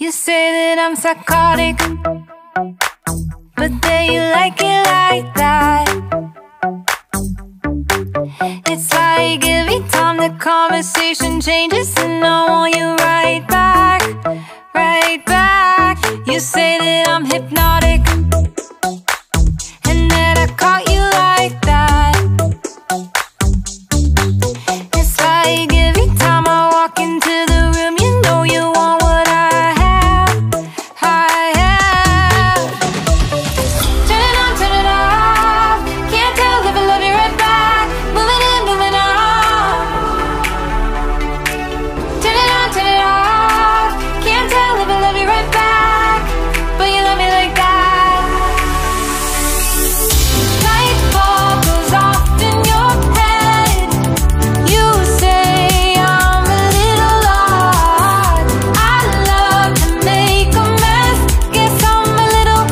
You say that I'm psychotic, but then you like it like that. It's like every time the conversation changes, and I want you right back, right back. You say that I'm hypnotic, and that I caught you like that. It's like every time I walk into the room, you know you want what I have, I have. Turn it on, turn it off, can't tell if I love you right back. Moving in, moving on. Turn it on, turn it off, can't tell if I love you right back, but you love me like that. Light bulb goes off in your head. You say I'm a little odd. I love to make a mess. Guess I'm a little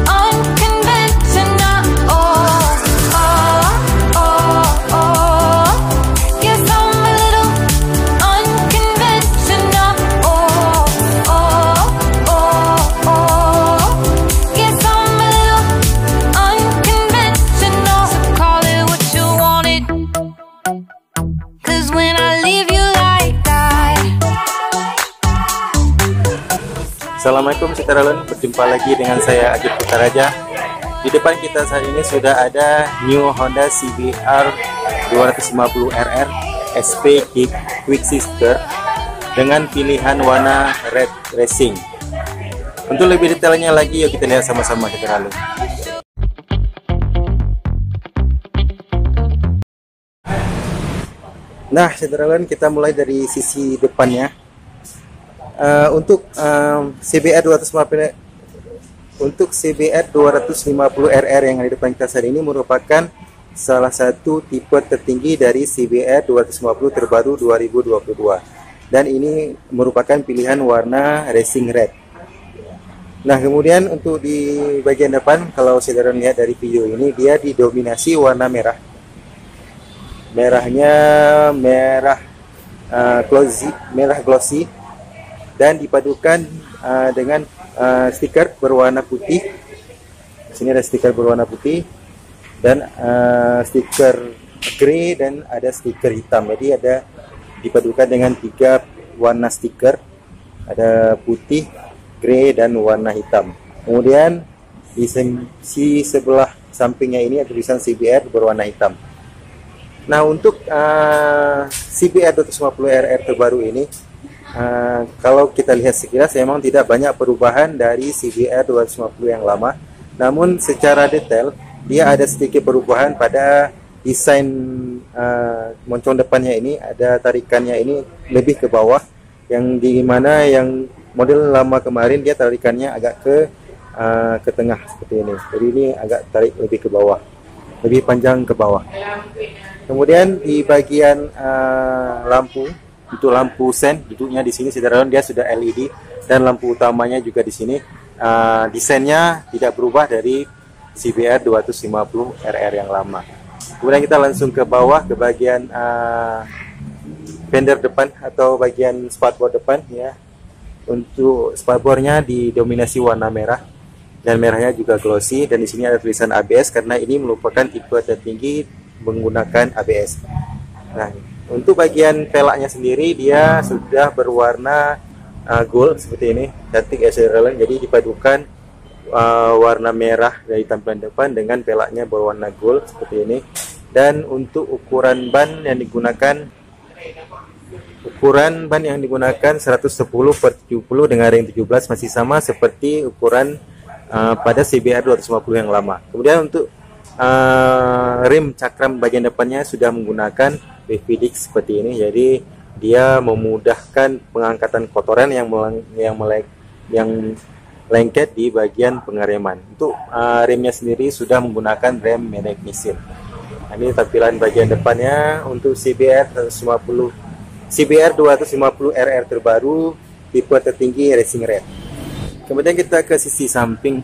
unconventional. Oh, oh, oh, oh. Guess I'm a little unconventional. Oh, oh, oh, oh. Guess I'm a little unconventional. So call it what you wanted, 'cause when I leave you like that. Assalamualaikum Citaralun, berjumpa lagi dengan saya Ajit Putaraja. Di depan kita saat ini sudah ada new Honda CBR 250 RR SP Quick Shifter dengan pilihan warna red racing. Untuk lebih detailnya lagi, yuk kita lihat sama-sama Citaralun. Nah, Citaralun, kita mulai dari sisi depannya. Untuk CBR 250 RR yang ada di depan kita saat ini merupakan salah satu tipe tertinggi dari CBR 250 terbaru 2022, dan ini merupakan pilihan warna racing red. Nah, kemudian untuk di bagian depan, kalau saudara lihat dari video ini, dia didominasi warna merah. Merahnya merah glossy dan dipadukan dengan stiker berwarna putih. Di sini ada stiker berwarna putih dan stiker grey dan ada stiker hitam. Jadi ada dipadukan dengan 3 warna stiker, ada putih, grey dan warna hitam. Kemudian di sisi sebelah sampingnya ini ada tulisan CBR berwarna hitam. Nah, untuk CBR 250 RR terbaru ini, kalau kita lihat sekilas memang tidak banyak perubahan dari CBR 250 yang lama. Namun secara detail dia ada sedikit perubahan pada desain moncong depannya ini. Ada tarikannya ini lebih ke bawah, yang dimana yang model lama kemarin dia tarikannya agak ke tengah seperti ini. Jadi ini agak tarik lebih ke bawah, lebih panjang ke bawah. Kemudian di bagian lampu, untuk lampu sen duduknya di sini sederhana, dia sudah LED, dan lampu utamanya juga di sini. Desainnya tidak berubah dari CBR 250 RR yang lama. Kemudian kita langsung ke bawah, ke bagian fender depan atau bagian spakbor depan ya. Untuk spakbornya didominasi warna merah, dan merahnya juga glossy, dan di sini ada tulisan ABS karena ini merupakan tipe tertinggi menggunakan ABS. Nah, untuk bagian pelaknya sendiri dia sudah berwarna gold seperti ini, cantik ya saudara. Jadi dipadukan warna merah dari tampilan depan dengan pelaknya berwarna gold seperti ini. Dan untuk ukuran ban yang digunakan 110/70 dengan ring 17 masih sama seperti ukuran pada CBR 250 yang lama. Kemudian untuk rim cakram bagian depannya sudah menggunakan PVDX seperti ini, jadi dia memudahkan pengangkatan kotoran yang lengket di bagian pengereman. Untuk remnya sendiri sudah menggunakan rem merek Michelin. Nah, ini tampilan bagian depannya untuk CBR 250 RR terbaru tipe tertinggi racing red. Kemudian kita ke sisi samping.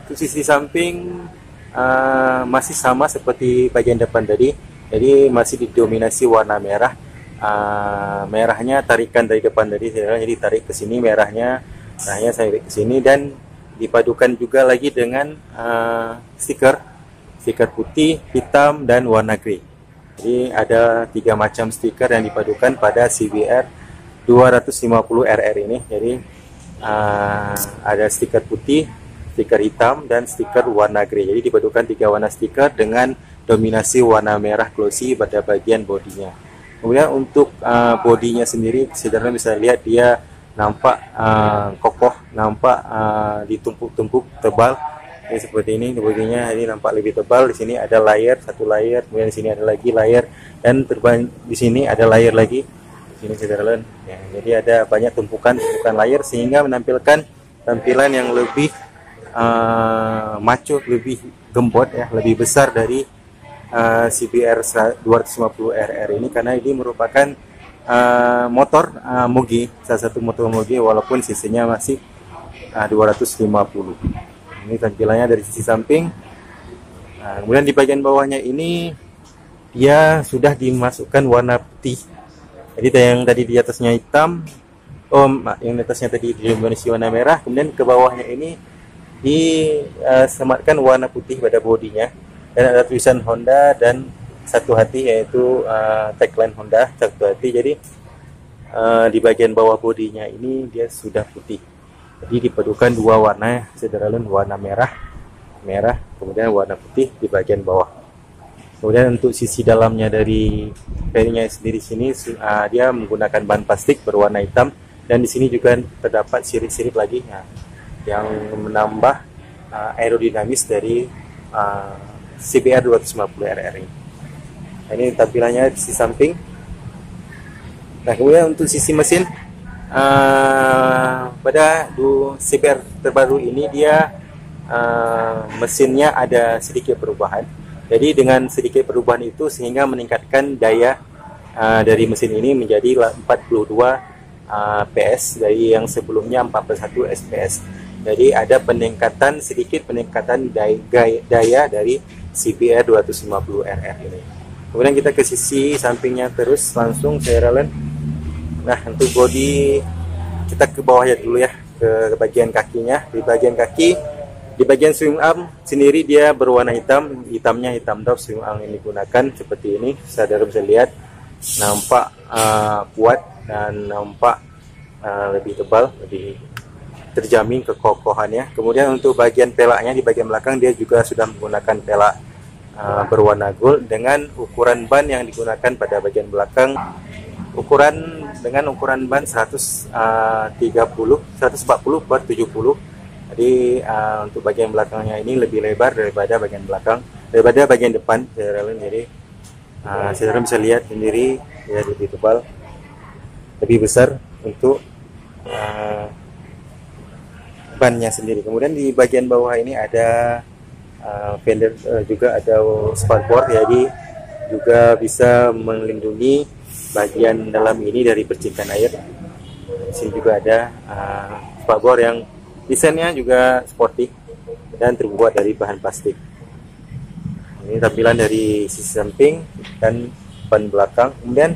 Untuk sisi samping masih sama seperti bagian depan tadi, jadi masih didominasi warna merah. Merahnya tarikan dari depan tadi, jadi tarik ke sini merahnya Nah, ya saya ke sini dan dipadukan juga lagi dengan stiker putih, hitam, dan warna grey. Jadi ada 3 macam stiker yang dipadukan pada CBR 250 RR ini. Jadi ada stiker putih, stiker hitam, dan stiker warna grey. Jadi dipadukan 3 warna stiker dengan dominasi warna merah glossy pada bagian bodinya. Kemudian untuk bodinya sendiri, saudara bisa lihat dia nampak kokoh, nampak ditumpuk-tumpuk tebal. Jadi seperti ini bodinya, ini nampak lebih tebal. Di sini ada layer, 1 layer, kemudian di sini ada lagi layer, dan di sini ada layer lagi. Di sini saudara ya, jadi ada banyak tumpukan layer sehingga menampilkan tampilan yang lebih maco, lebih gembot ya, lebih besar dari CBR 250 RR ini, karena ini merupakan motor Mugi, salah satu motor Mugi, walaupun cc-nya masih 250. Ini tampilannya dari sisi samping. Kemudian di bagian bawahnya ini dia sudah dimasukkan warna putih. Jadi yang tadi di atasnya hitam, yang di atasnya tadi didominasi warna merah, kemudian ke bawahnya ini disematkan warna putih pada bodinya, dan ada tulisan Honda dan satu hati, yaitu tagline Honda satu hati. Jadi di bagian bawah bodinya ini dia sudah putih. Jadi dipadukan 2 warna, saudara, warna merah, kemudian warna putih di bagian bawah. Kemudian untuk sisi dalamnya dari fairingnya sendiri sini dia menggunakan bahan plastik berwarna hitam, dan di sini juga terdapat sirip-sirip lagi yang menambah aerodinamis dari CBR 250 RR ini. Ini tampilannya di sisi samping. Nah, kemudian untuk sisi mesin, pada CBR terbaru ini dia mesinnya ada sedikit perubahan. Jadi dengan sedikit perubahan itu sehingga meningkatkan daya dari mesin ini menjadi 42 PS dari yang sebelumnya 41 SPS. Jadi ada sedikit peningkatan daya dari CBR 250 RR ini. Kemudian kita ke sisi sampingnya terus langsung, saya relen. Nah, untuk bodi kita ke bawahnya dulu ya, ke bagian kakinya. Di bagian kaki, di bagian swing arm sendiri dia berwarna hitam, hitamnya hitam doff. Swing arm yang digunakan seperti ini, saudara bisa lihat nampak kuat dan nampak lebih tebal, lebih terjamin kekokohannya. Kemudian untuk bagian pelaknya di bagian belakang dia juga sudah menggunakan pelak berwarna gold dengan ukuran ban yang digunakan pada bagian belakang dengan ukuran ban 140 per 70. Jadi untuk bagian belakangnya ini lebih lebar daripada bagian depan. Jadi saudara bisa lihat sendiri ya, lebih tebal, lebih besar untuk bannya sendiri. Kemudian di bagian bawah ini ada fender, juga ada spakbor, jadi juga bisa melindungi bagian dalam ini dari percikan air. Di sini juga ada spakbor yang desainnya juga sporty dan terbuat dari bahan plastik. Ini tampilan dari sisi samping dan ban belakang. Kemudian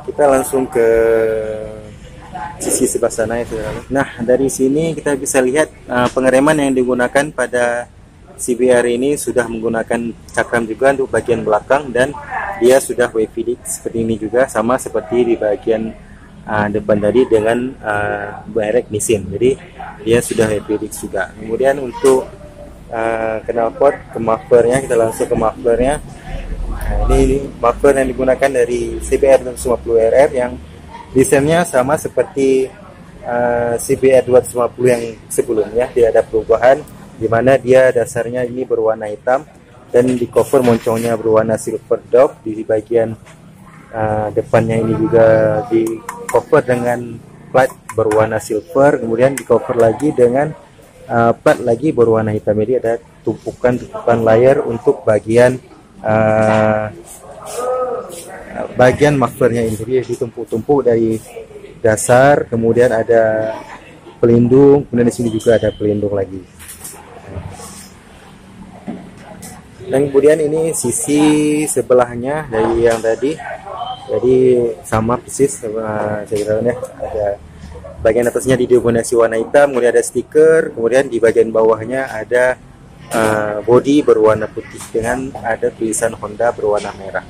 kita langsung ke sisi sebelah sana ya. Nah, dari sini kita bisa lihat pengereman yang digunakan pada CBR ini sudah menggunakan cakram juga untuk bagian belakang, dan dia sudah wavy disc seperti ini juga, sama seperti di bagian depan tadi dengan merek Nissin. Jadi dia sudah wavy disc juga. Kemudian untuk knalpot ke mufflernya, kita langsung ke mufflernya. Nah, ini muffler yang digunakan dari CBR 250 RR yang desainnya sama seperti CBR 250 yang sebelumnya. Tidak ada perubahan, di mana dia dasarnya ini berwarna hitam dan di cover moncongnya berwarna silver doff. Di bagian depannya ini juga di cover dengan plat berwarna silver, kemudian di cover lagi dengan plat lagi berwarna hitam. Jadi ada tumpukan layer untuk bagian mufflernya ini. Jadi ditumpuk-tumpuk dari dasar, kemudian ada pelindung, kemudian di sini juga ada pelindung lagi. Dan kemudian ini sisi sebelahnya dari yang tadi, jadi sama persis saya kira ya, ada Bagian atasnya didominasi warna hitam, kemudian ada stiker, kemudian di bagian bawahnya ada bodi berwarna putih dengan ada tulisan Honda berwarna merah.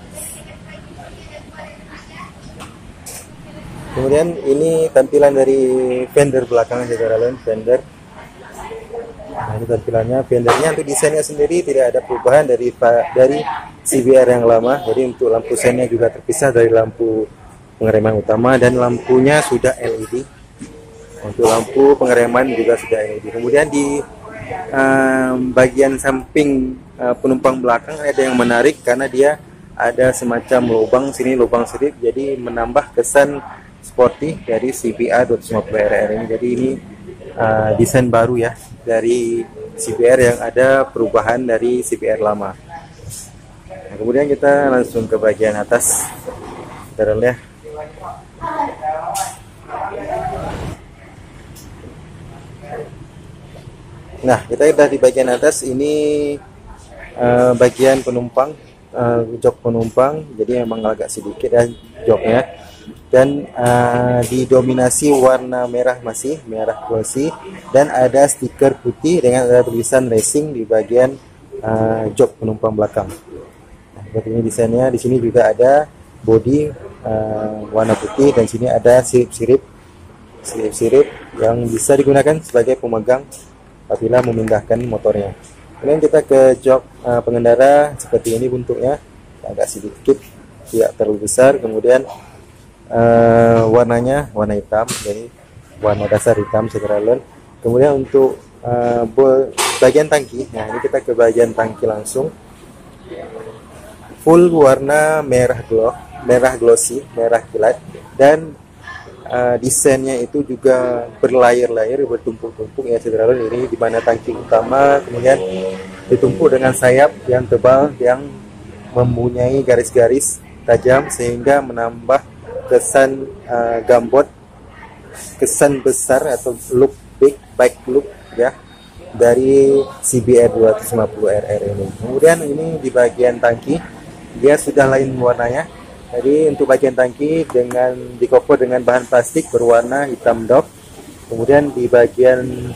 Kemudian ini tampilan dari fender belakang saudara, fender. Nah, ini tampilannya, fendernya untuk desainnya sendiri tidak ada perubahan dari CBR yang lama. Jadi untuk lampu sennya juga terpisah dari lampu pengereman utama dan lampunya sudah LED. Untuk lampu pengereman juga sudah LED. Kemudian di bagian samping penumpang belakang ada yang menarik karena dia ada semacam lubang sini, lubang sedikit, jadi menambah kesan sporty dari CBR 250RR ini. Jadi ini desain baru ya dari CBR yang ada perubahan dari CBR lama. Nah, kemudian kita langsung ke bagian atas, saudara ya. Nah, kita sudah di bagian atas. Ini bagian penumpang, jok penumpang. Jadi memang agak sedikit ya joknya. Dan didominasi warna merah, masih merah glossy, dan ada stiker putih dengan ada tulisan racing di bagian jok penumpang belakang. Nah, seperti ini desainnya. Di sini juga ada bodi warna putih, dan sini ada sirip-sirip yang bisa digunakan sebagai pemegang apabila memindahkan motornya. Kemudian kita ke jok pengendara, seperti ini bentuknya, agak sedikit, tidak terlalu besar. Kemudian warnanya warna hitam, jadi warna dasar hitam saudara. Kemudian untuk bagian tangki, nah ini kita ke bagian tangki langsung, full warna merah glossy, merah kilat, dan desainnya itu juga berlayar-layar, bertumpuk-tumpuk ya saudara. Ini di mana tangki utama, kemudian ditumpuk dengan sayap yang tebal yang mempunyai garis-garis tajam sehingga menambah kesan gambot, kesan besar atau look bike look ya dari CBR 250RR ini. Kemudian ini di bagian tangki dia sudah lain warnanya. Jadi untuk bagian tangki di cover dengan bahan plastik berwarna hitam dop. Kemudian di bagian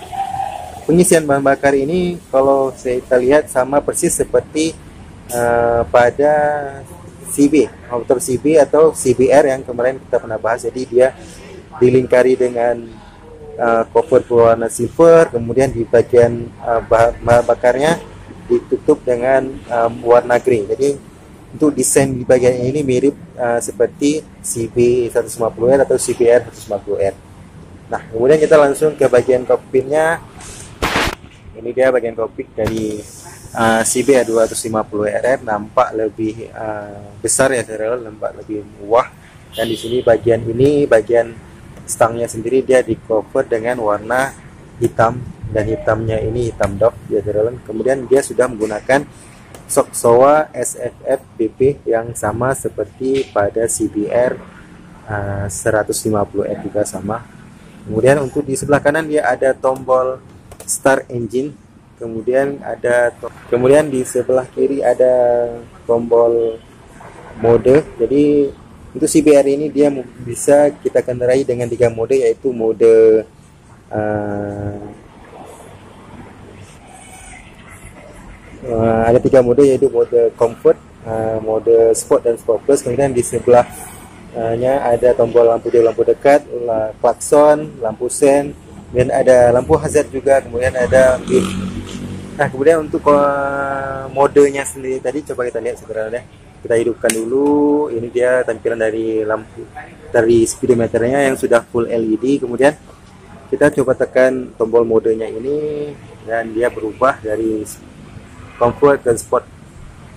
pengisian bahan bakar ini kalau kita lihat sama persis seperti pada motor CB atau CBR yang kemarin kita pernah bahas. Jadi dia dilingkari dengan cover berwarna silver, kemudian di bagian bahan bakarnya ditutup dengan warna grey. Jadi untuk desain di bagian ini mirip seperti CB 150R atau CBR 150R. Nah, kemudian kita langsung ke bagian kokpitnya. Ini dia bagian kokpit dari CBR 250RR, nampak lebih besar ya saudara, nampak lebih mewah. Dan di sini bagian stangnya sendiri dia di cover dengan warna hitam, dan hitamnya ini hitam dop ya saudara. Kemudian dia sudah menggunakan shock Showa SFF BP yang sama seperti pada CBR 150R juga sama. Kemudian untuk di sebelah kanan dia ada tombol start engine, kemudian di sebelah kiri ada tombol mode. Jadi untuk CBR ini dia bisa kita kendarai dengan 3 mode, yaitu mode ada 3 mode, yaitu mode comfort, mode sport, dan sport plus. Kemudian di sebelahnya ada tombol lampu dekat, klakson, lampu sen, dan ada lampu hazard juga. Kemudian ada beep. Nah, kemudian untuk modenya sendiri tadi coba kita lihat sebenarnya. Kita hidupkan dulu. Ini dia tampilan dari lampu, dari speedometernya yang sudah full LED. Kemudian kita coba tekan tombol modenya ini, dan dia berubah dari comfort ke sport,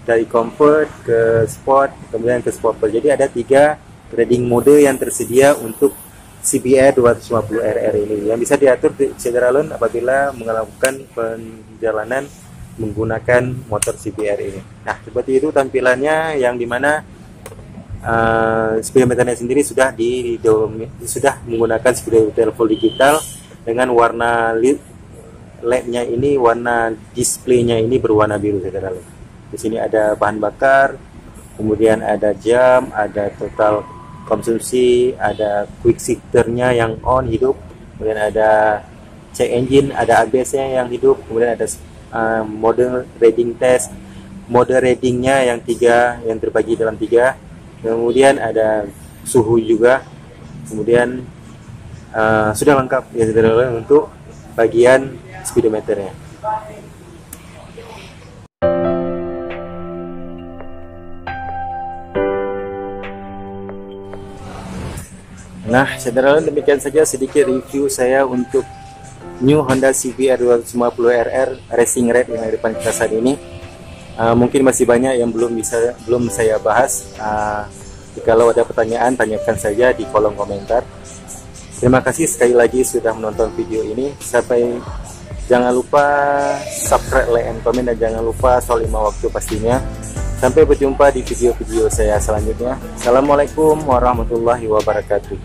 dari comfort ke sport, kemudian ke sport plus. Jadi ada 3 riding mode yang tersedia untuk CBR 250RR ini, yang bisa diatur secara alon apabila melakukan perjalanan menggunakan motor CBR ini. Nah, seperti itu tampilannya, yang dimana speedometernya sendiri sudah menggunakan speedometer full digital dengan warna LED-nya ini, warna displaynya ini berwarna biru saudara. Di sini ada bahan bakar, kemudian ada jam, ada total konsumsi, ada quick shifternya yang on hidup, kemudian ada check engine, ada ABS-nya yang hidup, kemudian ada mode reading test, mode readingnya yang 3, yang terbagi dalam 3, kemudian ada suhu juga, kemudian sudah lengkap ya saudara untuk bagian speedometernya. Nah, saudara, demikian saja sedikit review saya untuk new Honda CBR 250RR Racing Red yang di depan kita saat ini. Mungkin masih banyak yang belum saya bahas. Jikalau ada pertanyaan, tanyakan saja di kolom komentar. Terima kasih sekali lagi sudah menonton video ini. Jangan lupa subscribe, like, and comment, dan jangan lupa soal 5 waktu pastinya. Sampai berjumpa di video-video saya selanjutnya. Assalamualaikum warahmatullahi wabarakatuh.